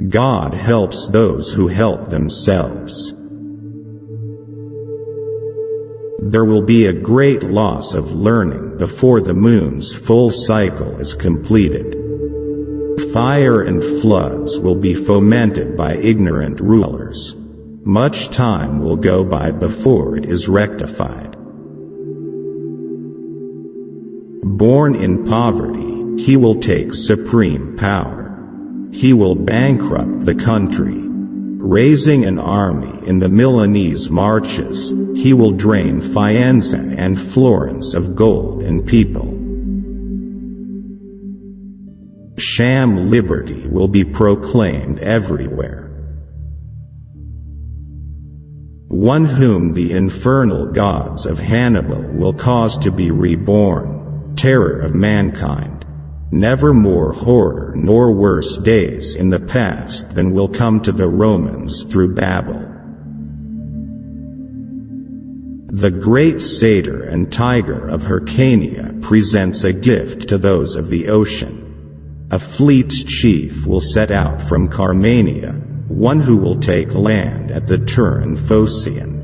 God helps those who help themselves. There will be a great loss of learning before the moon's full cycle is completed. Fire and floods will be fomented by ignorant rulers. Much time will go by before it is rectified. Born in poverty, he will take supreme power. He will bankrupt the country. Raising an army in the Milanese marches, he will drain Faenza and Florence of gold and people. Sham liberty will be proclaimed everywhere. One whom the infernal gods of Hannibal will cause to be reborn, terror of mankind. Never more horror nor worse days in the past than will come to the Romans through Babel. The great satyr and tiger of Hyrcania presents a gift to those of the ocean. A fleet's chief will set out from Carmania, one who will take land at the Turin Phocian.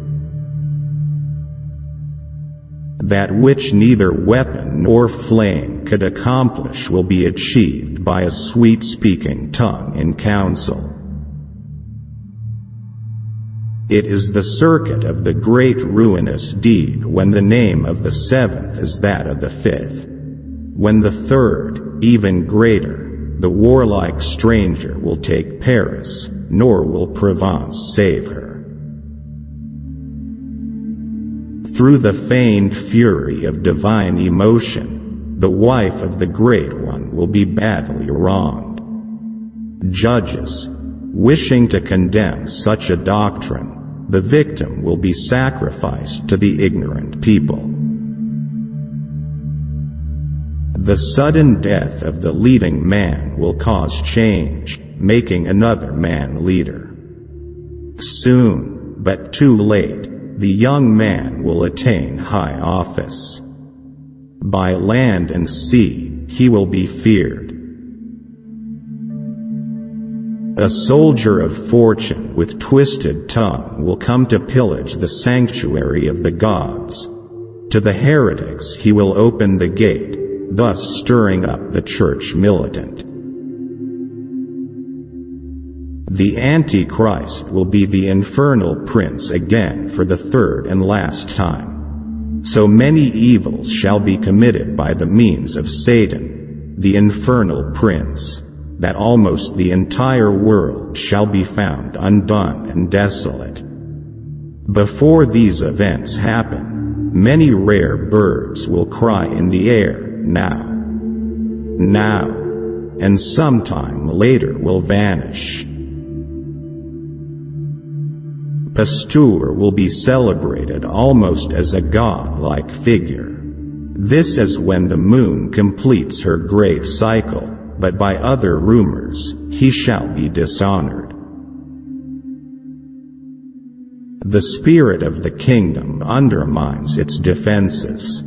That which neither weapon nor flame could accomplish will be achieved by a sweet-speaking tongue in council. It is the circuit of the great ruinous deed when the name of the seventh is that of the fifth. When the third, even greater, the warlike stranger will take Paris, nor will Provence save her. Through the feigned fury of divine emotion, the wife of the Great One will be badly wronged. Judges, wishing to condemn such a doctrine, the victim will be sacrificed to the ignorant people. The sudden death of the leading man will cause change, making another man leader. Soon, but too late, the young man will attain high office. By land and sea, he will be feared. A soldier of fortune with twisted tongue will come to pillage the sanctuary of the gods. To the heretics he will open the gate, thus stirring up the church militant. The Antichrist will be the infernal prince again for the third and last time. So many evils shall be committed by the means of Satan, the infernal prince, that almost the entire world shall be found undone and desolate. Before these events happen, many rare birds will cry in the air, now, now, and sometime later will vanish. Pasteur will be celebrated almost as a god-like figure. This is when the moon completes her great cycle, but by other rumors, he shall be dishonored. The spirit of the kingdom undermines its defenses.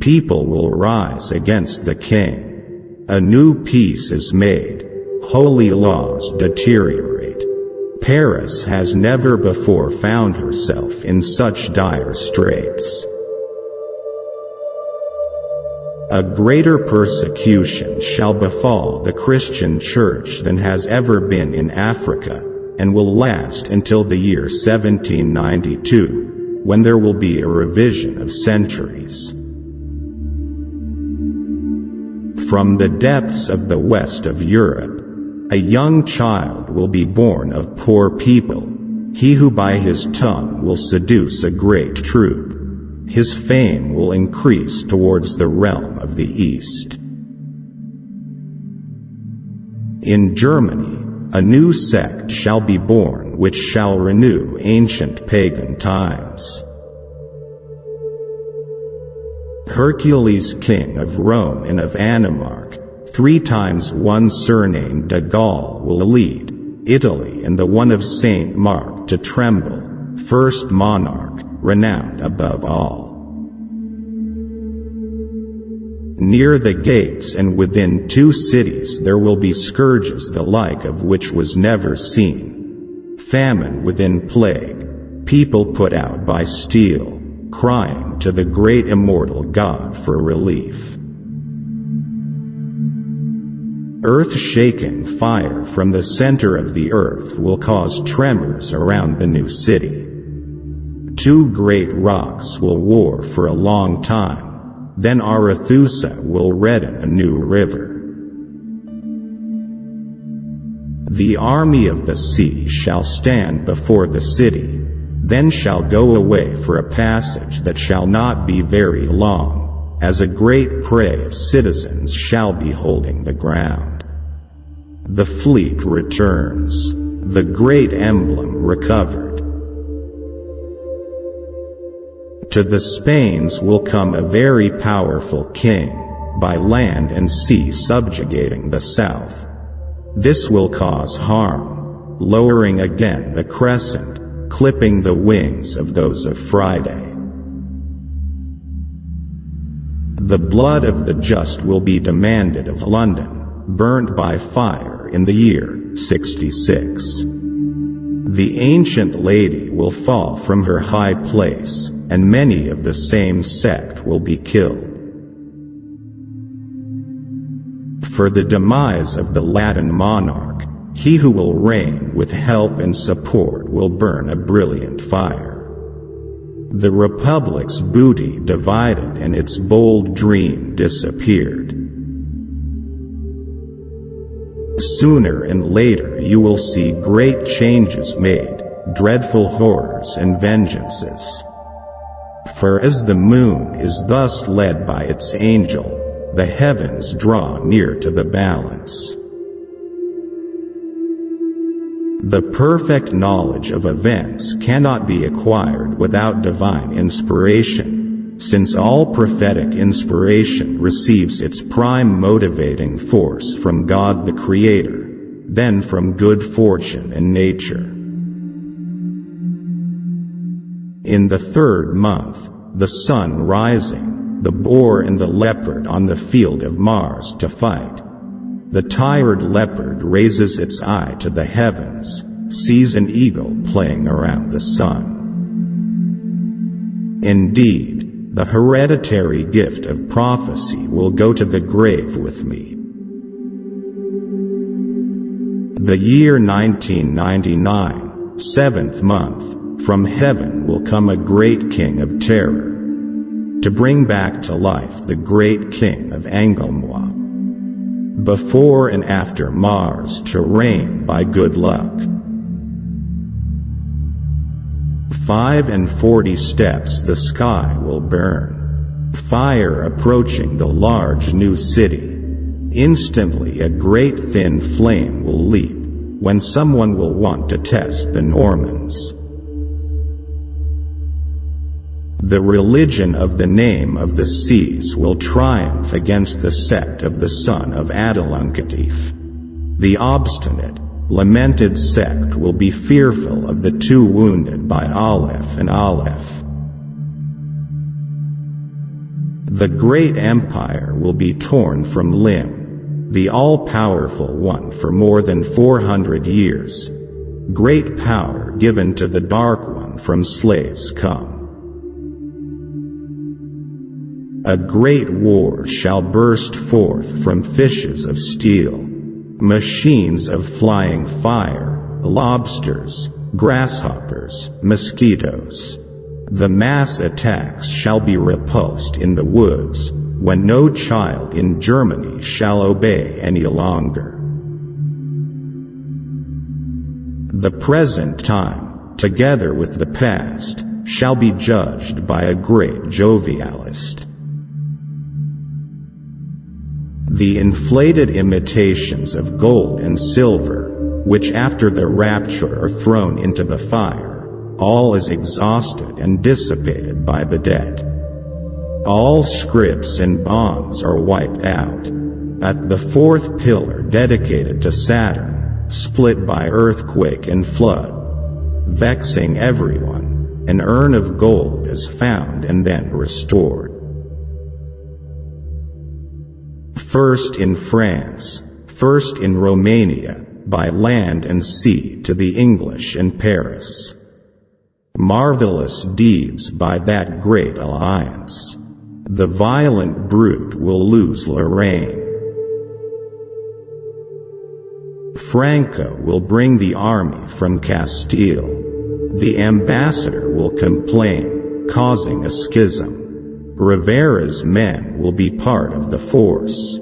People will rise against the king. A new peace is made. Holy laws deteriorate. Paris has never before found herself in such dire straits. A greater persecution shall befall the Christian Church than has ever been in Africa, and will last until the year 1792, when there will be a revision of centuries. From the depths of the west of Europe, a young child will be born of poor people, he who by his tongue will seduce a great troop. His fame will increase towards the realm of the East. In Germany, a new sect shall be born which shall renew ancient pagan times. Hercules, king of Rome and of Animarch, 3 times one surnamed de Gaulle, will lead Italy and the one of Saint Mark to tremble, first monarch, renowned above all. Near the gates and within 2 cities there will be scourges the like of which was never seen. Famine within plague, people put out by steel, crying to the great immortal God for relief. Earth-shaking fire from the center of the earth will cause tremors around the new city. 2 great rocks will war for a long time. Then Arethusa will redden a new river. The army of the sea shall stand before the city, then shall go away for a passage that shall not be very long, as a great prey of citizens shall be holding the ground. The fleet returns, the great emblem recovered. To the Spains will come a very powerful king, by land and sea subjugating the south. This will cause harm, lowering again the crescent, clipping the wings of those of Friday. The blood of the just will be demanded of London, burnt by fire in the year 66. The ancient lady will fall from her high place, and many of the same sect will be killed. For the demise of the Latin monarch, he who will reign with help and support will burn a brilliant fire. The republic's booty divided and its bold dream disappeared. Sooner and later you will see great changes made, dreadful horrors and vengeances. For as the moon is thus led by its angel, the heavens draw near to the balance. The perfect knowledge of events cannot be acquired without divine inspiration, since all prophetic inspiration receives its prime motivating force from God the Creator, then from good fortune and nature. In the 3rd month, the sun rising, the boar and the leopard on the field of Mars to fight. The tired leopard raises its eye to the heavens, sees an eagle playing around the sun. Indeed, the hereditary gift of prophecy will go to the grave with me. The year 1999, 7th month, from heaven will come a great king of terror, to bring back to life the great King of Angolmois. Before and after Mars to reign by good luck. 45 steps the sky will burn, fire approaching the large new city. Instantly a great thin flame will leap, when someone will want to test the Normans. The religion of the name of the seas will triumph against the sect of the son of Adeluncatif. The obstinate, lamented sect will be fearful of the 2 wounded by Aleph and Aleph. The great empire will be torn from limb, the all-powerful one for more than 400 years. Great power given to the dark one from slaves come. A great war shall burst forth from fishes of steel, machines of flying fire, lobsters, grasshoppers, mosquitoes. The mass attacks shall be repulsed in the woods, when no child in Germany shall obey any longer. The present time, together with the past, shall be judged by a great jovialist. The inflated imitations of gold and silver, which after the rapture are thrown into the fire, all is exhausted and dissipated by the dead. All scripts and bonds are wiped out. At the 4th pillar dedicated to Saturn, split by earthquake and flood, vexing everyone, an urn of gold is found and then restored. First in France, first in Romania, by land and sea to the English in Paris. Marvelous deeds by that great alliance. The violent brute will lose Lorraine. Franco will bring the army from Castile. The ambassador will complain, causing a schism. Rivera's men will be part of the force.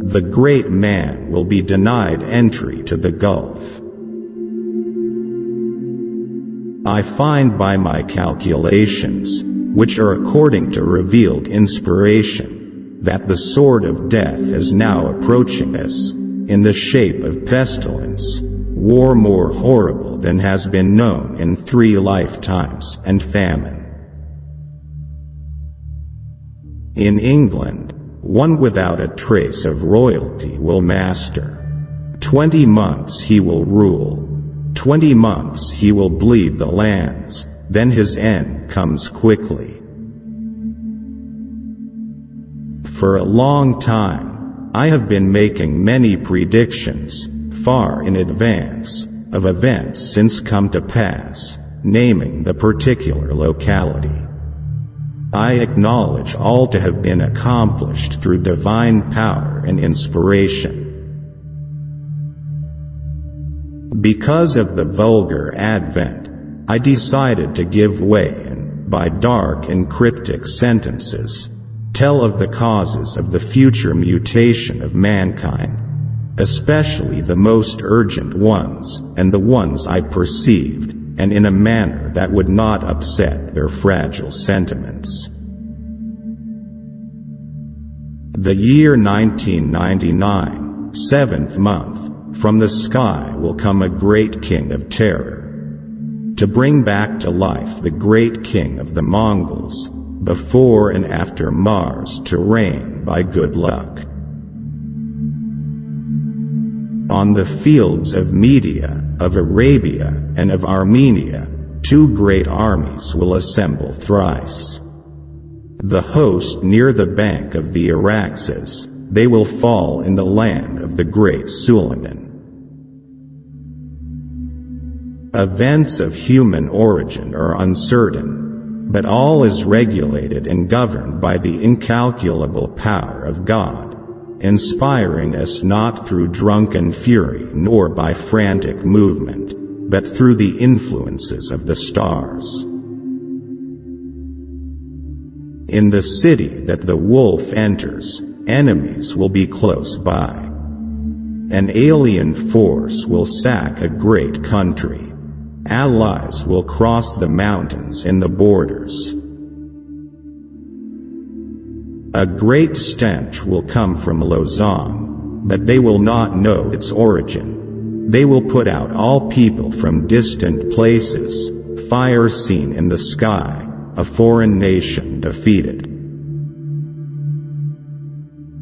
The great man will be denied entry to the Gulf. I find by my calculations, which are according to revealed inspiration, that the sword of death is now approaching us, in the shape of pestilence, war more horrible than has been known in 3 lifetimes, and famine. In England, one without a trace of royalty will master. 20 months he will rule. 20 months he will bleed the lands, then his end comes quickly. For a long time, I have been making many predictions, far in advance, of events since come to pass, naming the particular locality. I acknowledge all to have been accomplished through divine power and inspiration. Because of the vulgar advent, I decided to give way and, by dark and cryptic sentences, tell of the causes of the future mutation of mankind, especially the most urgent ones, and the ones I perceived, and in a manner that would not upset their fragile sentiments. The year 1999, 7th month, from the sky will come a great king of terror, to bring back to life the great king of the Mongols, before and after Mars to reign by good luck. On the fields of Media, of Arabia, and of Armenia, 2 great armies will assemble thrice. The host near the bank of the Araxes, they will fall in the land of the great Suleiman. Events of human origin are uncertain, but all is regulated and governed by the incalculable power of God, inspiring us not through drunken fury nor by frantic movement, but through the influences of the stars. In the city that the wolf enters, enemies will be close by. An alien force will sack a great country. Allies will cross the mountains in the borders. A great stench will come from Lausanne, but they will not know its origin. They will put out all people from distant places, fire seen in the sky, a foreign nation defeated.